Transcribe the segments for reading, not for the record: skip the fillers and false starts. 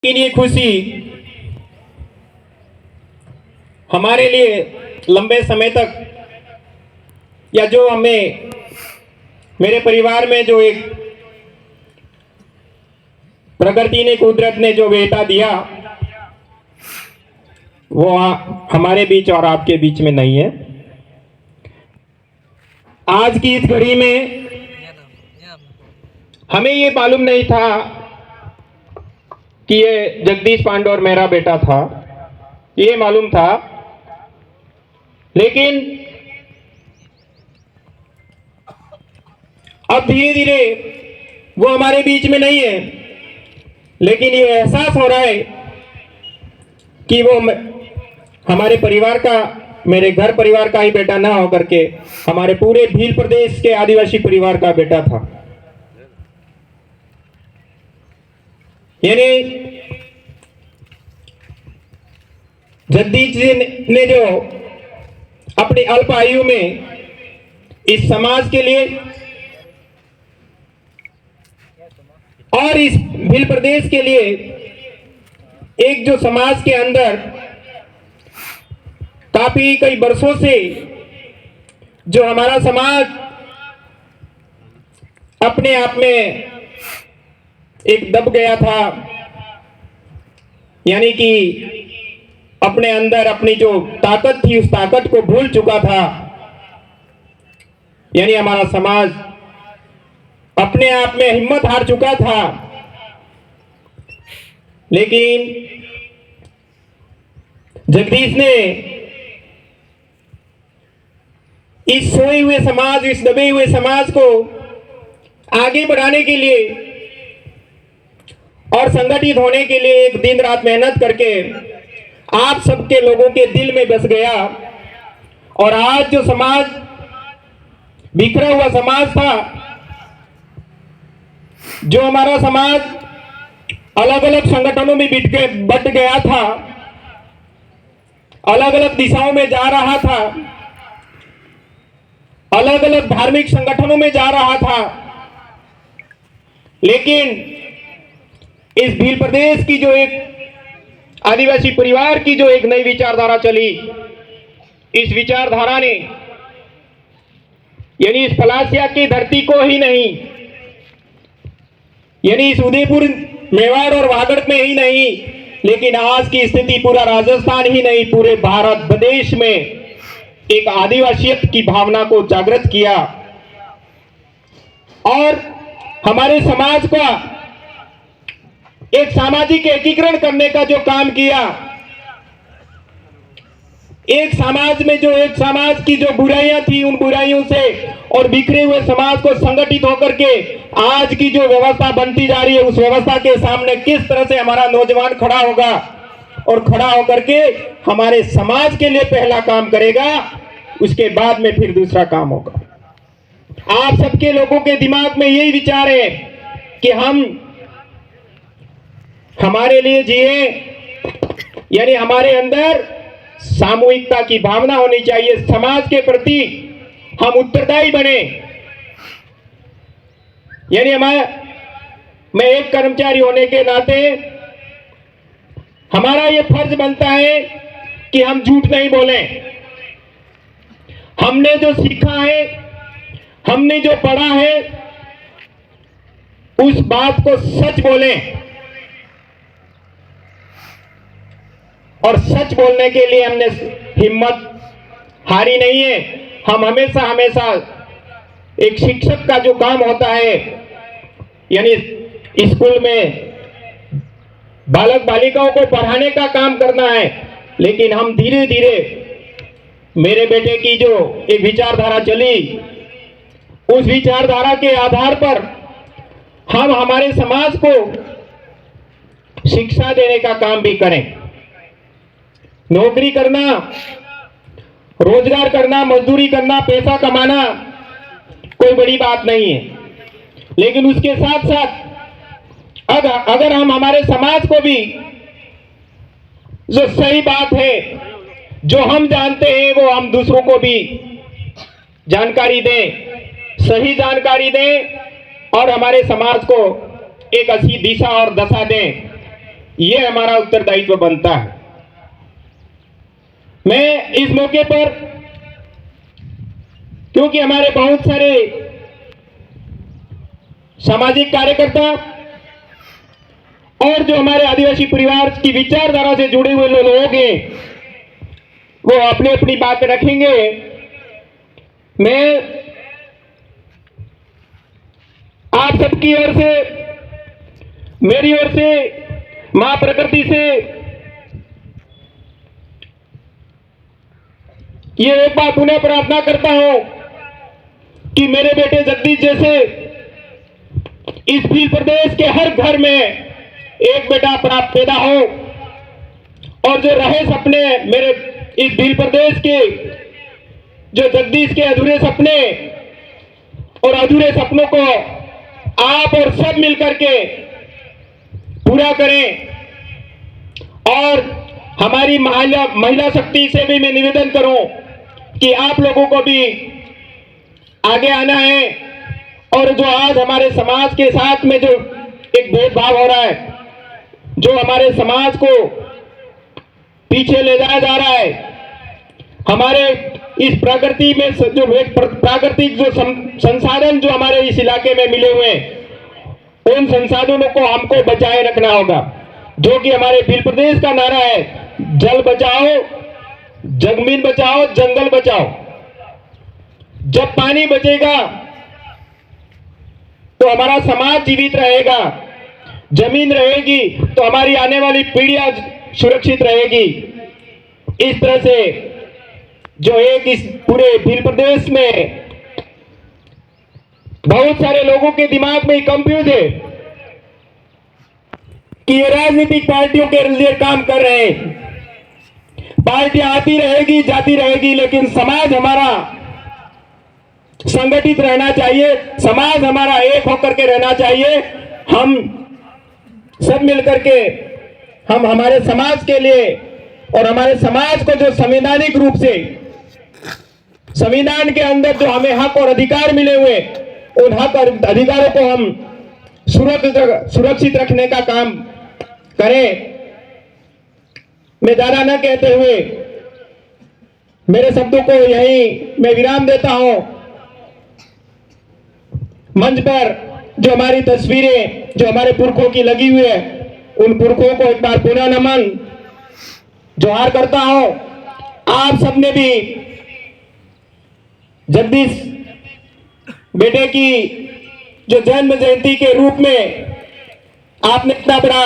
लेकिन ये खुशी हमारे लिए लंबे समय तक या जो हमें मेरे परिवार में जो एक प्रकृति ने कुदरत ने जो बेटा दिया वो हमारे बीच और आपके बीच में नहीं है। आज की इस घड़ी में हमें ये मालूम नहीं था कि ये जगदीश पांडे और मेरा बेटा था, ये मालूम था, लेकिन अब धीरे धीरे वो हमारे बीच में नहीं है, लेकिन ये एहसास हो रहा है कि वो हमारे परिवार का, मेरे घर परिवार का ही बेटा ना होकर के हमारे पूरे भील प्रदेश के आदिवासी परिवार का बेटा था। यानी जगदीश जी ने जो अपनी अल्प आयु में इस समाज के लिए और इस भील प्रदेश के लिए एक जो समाज के अंदर काफी कई वर्षों से जो हमारा समाज अपने आप में एक दब गया था, यानी कि अपने अंदर अपनी जो ताकत थी उस ताकत को भूल चुका था। यानी हमारा समाज अपने आप में हिम्मत हार चुका था, लेकिन जगदीश ने इस सोए हुए समाज, इस दबे हुए समाज को आगे बढ़ाने के लिए और संगठित होने के लिए एक दिन रात मेहनत करके आप सबके लोगों के दिल में बस गया। और आज जो समाज बिखरा हुआ समाज था, जो हमारा समाज अलग अलग संगठनों में बट गया था, अलग अलग दिशाओं में जा रहा था, अलग अलग धार्मिक संगठनों में जा रहा था, लेकिन इस भील प्रदेश की जो एक आदिवासी परिवार की जो एक नई विचारधारा चली, इस विचारधारा ने यानी इस पलासिया की धरती को ही नहीं, यानी इस उदयपुर, मेवाड़ और वागड़ में ही नहीं, लेकिन आज की स्थिति पूरा राजस्थान ही नहीं, पूरे भारत प्रदेश में एक आदिवासियत की भावना को जागृत किया और हमारे समाज का एक सामाजिक एकीकरण करने का जो काम किया। एक समाज में जो एक समाज की जो बुराइयां थी, उन बुराइयों से और बिखरे हुए समाज को संगठित होकर के आज की जो व्यवस्था बनती जा रही है, उस व्यवस्था के सामने किस तरह से हमारा नौजवान खड़ा होगा और खड़ा होकर के हमारे समाज के लिए पहला काम करेगा, उसके बाद में फिर दूसरा काम होगा। आप सबके लोगों के दिमाग में यही विचार है कि हम हमारे लिए जिए, यानी हमारे अंदर सामूहिकता की भावना होनी चाहिए, समाज के प्रति हम उत्तरदायी बने। यानी मैं एक कर्मचारी होने के नाते हमारा यह फर्ज बनता है कि हम झूठ नहीं बोलें। हमने जो सीखा है, हमने जो पढ़ा है, उस बात को सच बोलें और सच बोलने के लिए हमने हिम्मत हारी नहीं है। हम हमेशा हमेशा एक शिक्षक का जो काम होता है, यानी स्कूल में बालक बालिकाओं को पढ़ाने का काम करना है, लेकिन हम धीरे धीरे मेरे बेटे की जो एक विचारधारा चली, उस विचारधारा के आधार पर हम हमारे समाज को शिक्षा देने का काम भी करें। नौकरी करना, रोजगार करना, मजदूरी करना, पैसा कमाना कोई बड़ी बात नहीं है, लेकिन उसके साथ साथ अगर हम हमारे समाज को भी जो सही बात है, जो हम जानते हैं, वो हम दूसरों को भी जानकारी दें, सही जानकारी दें और हमारे समाज को एक अच्छी दिशा और दशा दें, ये हमारा उत्तरदायित्व बनता है। मैं इस मौके पर, क्योंकि हमारे बहुत सारे सामाजिक कार्यकर्ता और जो हमारे आदिवासी परिवार की विचारधारा से जुड़े हुए लोग हैं, वो अपनी अपनी बात रखेंगे। मैं आप सबकी ओर से, मेरी ओर से, मां प्रकृति से ये एक बार पुनः प्रार्थना करता हूं कि मेरे बेटे जगदीश जैसे इस भील प्रदेश के हर घर में एक बेटा पैदा हो, और जो रहे सपने मेरे इस भील प्रदेश के, जो जगदीश के अधूरे सपने और अधूरे सपनों को आप और सब मिलकर के पूरा करें। और हमारी महिला शक्ति से भी मैं निवेदन करूं कि आप लोगों को भी आगे आना है। और जो आज हमारे समाज के साथ में जो एक भेदभाव हो रहा है, जो हमारे समाज को पीछे ले जाया जा रहा है, हमारे इस प्रकृति में जो प्राकृतिक जो संसाधन जो हमारे इस इलाके में मिले हुए हैं, उन संसाधनों को हमको बचाए रखना होगा। जो कि हमारे भील प्रदेश का नारा है, जल बचाओ, जमीन बचाओ, जंगल बचाओ। जब पानी बचेगा तो हमारा समाज जीवित रहेगा, जमीन रहेगी तो हमारी आने वाली पीढ़ियां सुरक्षित रहेगी। इस तरह से जो एक इस पूरे भील प्रदेश में बहुत सारे लोगों के दिमाग में कंफ्यूज है कि ये राजनीतिक पार्टियों के लिए काम कर रहे हैं। पार्टियां आती रहेगी, जाती रहेगी, लेकिन समाज हमारा संगठित रहना चाहिए, समाज हमारा एक होकर के रहना चाहिए। हम सब मिलकर के हम हमारे समाज के लिए और हमारे समाज को जो संवैधानिक रूप से संविधान के अंदर जो हमें हक और अधिकार मिले हुए, उन हक और अधिकारों को हम सुरक्षित रखने का काम करें। मैं ज्यादा न कहते हुए मेरे शब्दों को यहीं मैं विराम देता हूं। मंच पर जो हमारी तस्वीरें जो हमारे पुरखों की लगी हुई है, उन पुरखों को एक बार पुनः नमन जोहार करता हूं। आप सबने भी जगदीश बेटे की जो जन्म जयंती के रूप में आपने इतना बड़ा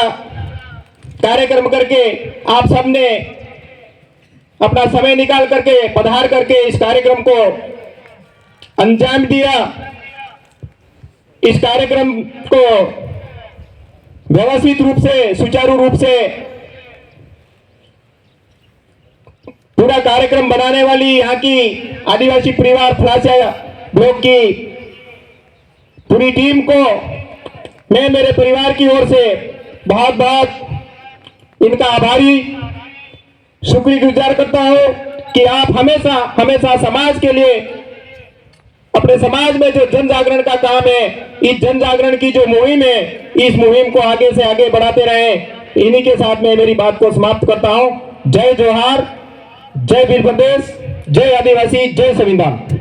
कार्यक्रम करके आप सबने अपना समय निकाल करके पधार करके इस कार्यक्रम को अंजाम दिया। इस कार्यक्रम को व्यवस्थित रूप से, सुचारू रूप से पूरा कार्यक्रम बनाने वाली यहाँ की आदिवासी परिवार फलासिया ब्लॉक की पूरी टीम को मैं मेरे परिवार की ओर से बहुत बहुत इनका आभारी शुक्रगुजार करता हूं कि आप हमेशा हमेशा समाज के लिए, अपने समाज में जो जन जागरण का काम है, इस जन जागरण की जो मुहिम है, इस मुहिम को आगे से आगे बढ़ाते रहें। इन्हीं के साथ मैं मेरी बात को समाप्त करता हूं। जय जोहार, जय भील प्रदेश, जय आदिवासी, जय संविधान।